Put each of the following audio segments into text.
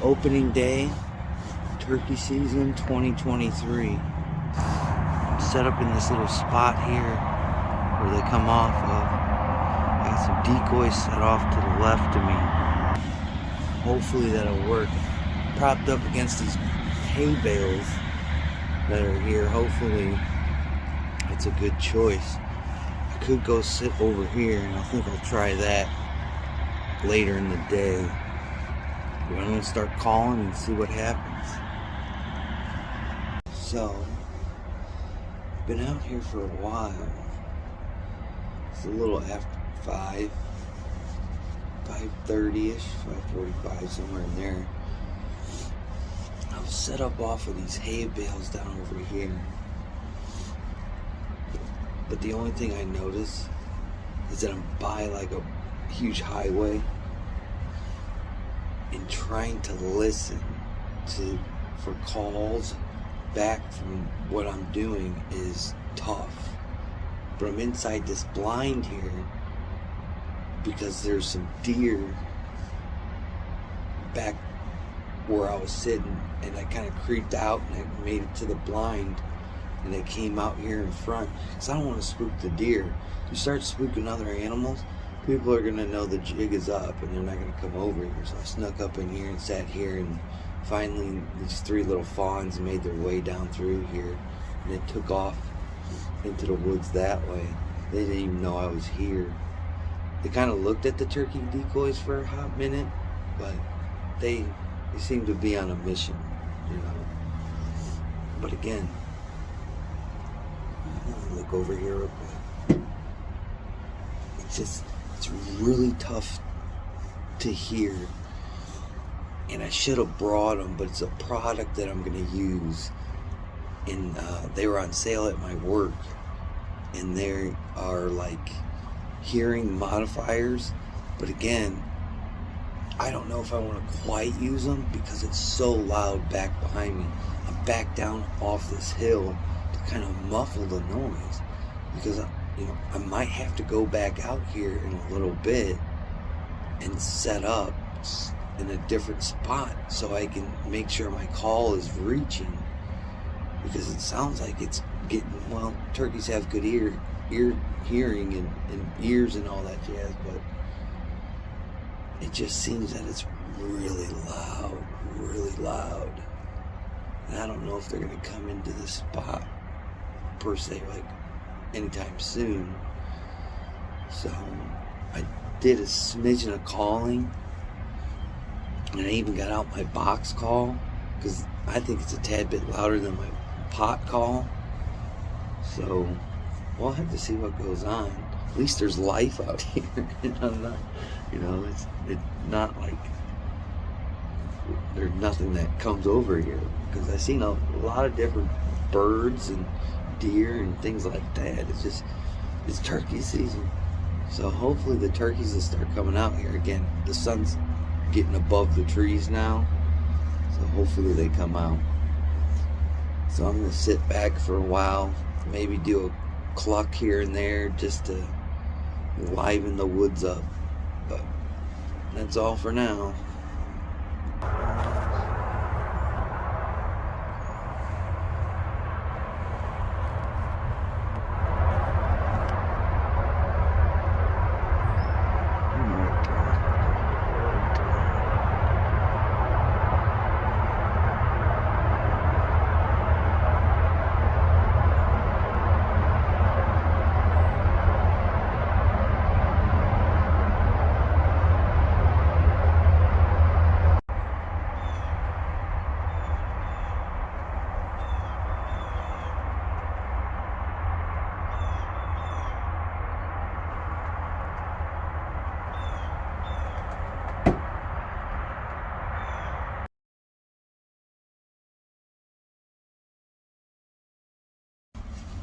Opening day, turkey season 2023. I'm set up in this little spot here where they come off of. I got some decoys set off to the left of me. Hopefully that'll work. Propped up against these hay bales that are here. Hopefully it's a good choice. I could go sit over here, and I think I'll try that later in the day. But I'm gonna start calling and see what happens. So, been out here for a while. It's a little after 5:30ish, 5:45, somewhere in there. I was set up off of these hay bales down over here. But the only thing I notice is that I'm by like a huge highway, and trying to listen for calls back from what I'm doing is tough. But I'm inside this blind here because there's some deer back where I was sitting, and I kind of creeped out and I made it to the blind, and they came out here in front because I don't want to spook the deer. You start spooking other animals, people are going to know the jig is up and they're not going to come over here. So I snuck up in here and sat here, and finally these three little fawns made their way down through here, and they took off into the woods that way. They didn't even know I was here. They kind of looked at the turkey decoys for a hot minute, but they seemed to be on a mission, you know. But again, let me look over here real quick. It's really tough to hear, and I should have brought them, but it's a product that I'm going to use, and they were on sale at my work, and they are like hearing modifiers. But again, I don't know if I want to quite use them because it's so loud back behind me. I'm back down off this hill to kind of muffle the noise, because I might have to go back out here in a little bit and set up in a different spot so I can make sure my call is reaching, because it sounds like it's getting, well, turkeys have good ear hearing and ears and all that jazz, but it just seems that it's really loud. And I don't know if they're going to come into this spot per se, like anytime soon. So I did a smidgen of calling, and I even got out my box call because I think it's a tad bit louder than my pot call. So we'll have to see what goes on. At least there's life out here. It's not like there's nothing that comes over here, because I've seen a lot of different birds and deer and things like that. It's turkey season, so hopefully the turkeys will start coming out here again. The sun's getting above the trees now, so hopefully they come out. So I'm gonna sit back for a while, maybe do a cluck here and there just to liven the woods up, but that's all for now.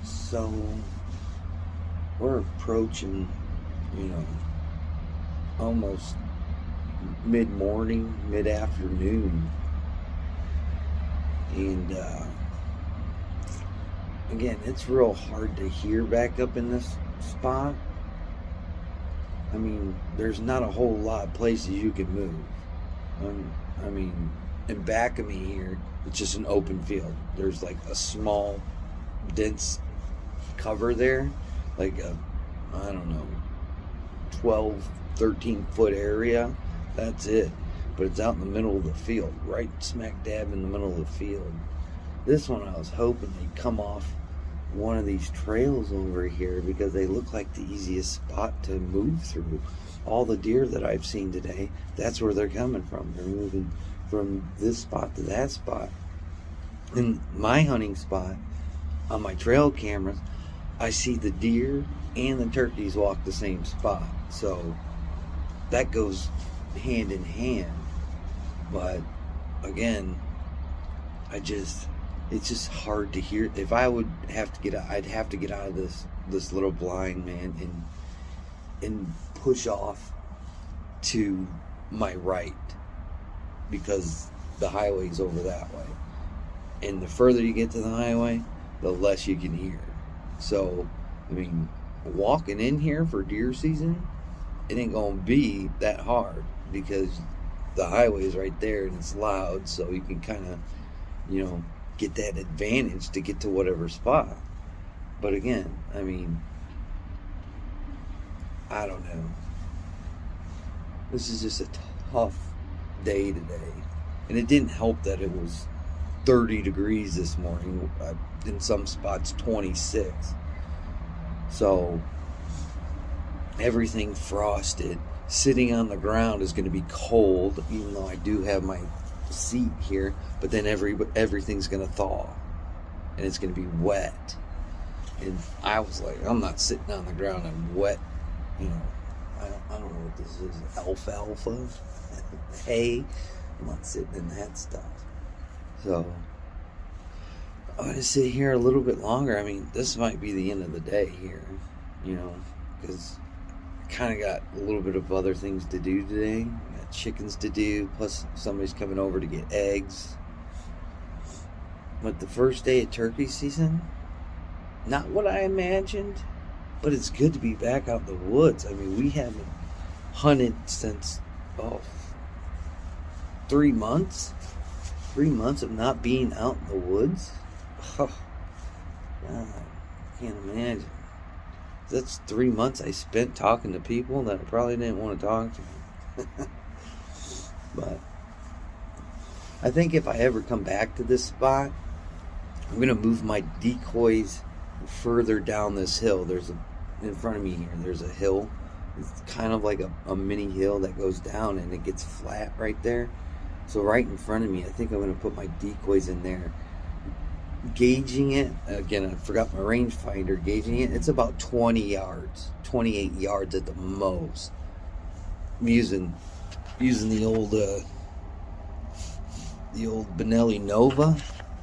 So we're approaching, almost mid-morning, mid-afternoon, and again, it's real hard to hear back up in this spot. I mean, there's not a whole lot of places you can move. I mean, in back of me here, it's just an open field. There's like a small, dense cover there, like a, I don't know, 12, 13 foot area. That's it. But it's out in the middle of the field, right smack dab in the middle of the field. This one I was hoping they'd come off one of these trails over here because they look like the easiest spot to move through. All the deer that I've seen today, that's where they're coming from. They're moving from this spot to that spot. In my hunting spot, on my trail cameras, I see the deer and the turkeys walk the same spot. So that goes hand in hand. But again, it's just hard to hear. If I would have to get out, I'd have to get out of this little blind, man, and push off to my right, because the highway's over that way. And the further you get to the highway, the less you can hear. So, I mean, walking in here for deer season, it ain't gonna be that hard because the highway's right there and it's loud, so you can kind of, get that advantage to get to whatever spot. But again, I mean, I don't know. This is just a tough day today. And it didn't help that it was 30 degrees this morning. In some spots, 26. So, everything frosted. Sitting on the ground is going to be cold, even though I do have my seat here. But then everything's going to thaw. And it's going to be wet. And I was like, I'm not sitting on the ground in wet, I don't know what this is, alfalfa, hay. I'm not sitting in that stuff. So, I'm going to sit here a little bit longer. I mean, this might be the end of the day here, because I kind of got a little bit of other things to do today. I got chickens to do, plus somebody's coming over to get eggs. But the first day of turkey season, not what I imagined, but it's good to be back out in the woods. I mean, we haven't hunted since, 3 months? 3 months of not being out in the woods? Oh, God, I can't imagine. That's 3 months I spent talking to people that I probably didn't want to talk to. But I think if I ever come back to this spot, I'm going to move my decoys further down this hill. In front of me here, there's a hill. It's kind of like a mini hill that goes down and it gets flat right there. So right in front of me, I think I'm going to put my decoys in there. Gauging it, again, I forgot my rangefinder, gauging it, it's about 20 yards, 28 yards at the most. I'm using the old Benelli Nova.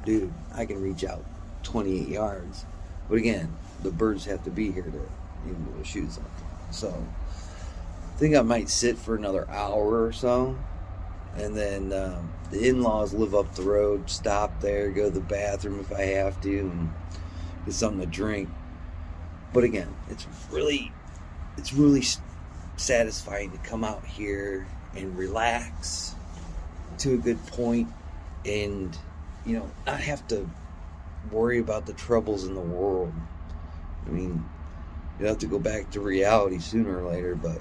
Dude, I can reach out 28 yards. But again, the birds have to be here to even be able to shoot something. So, I think I might sit for another hour or so. And then the in-laws live up the road, stop there, go to the bathroom if I have to, and get something to drink. But again, it's really satisfying to come out here and relax to a good point and, not have to worry about the troubles in the world. I mean, you have to go back to reality sooner or later, but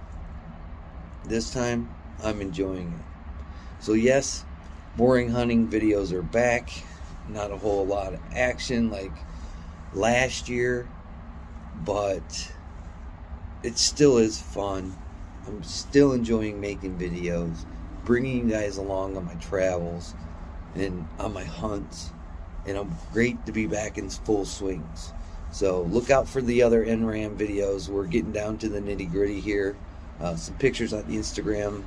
this time I'm enjoying it. So yes, boring hunting videos are back. Not a whole lot of action like last year, but it still is fun. I'm still enjoying making videos, bringing you guys along on my travels and on my hunts, and I'm great to be back in full swings. So look out for the other NRAM videos. We're getting down to the nitty gritty here. Some pictures on Instagram,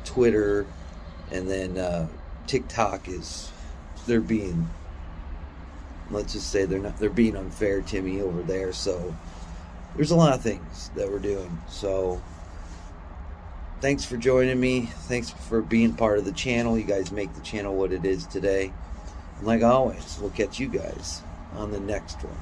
Twitter, and then TikTok they're being unfair to me over there. So there's a lot of things that we're doing. So thanks for joining me. Thanks for being part of the channel. You guys make the channel what it is today. And like always, we'll catch you guys on the next one.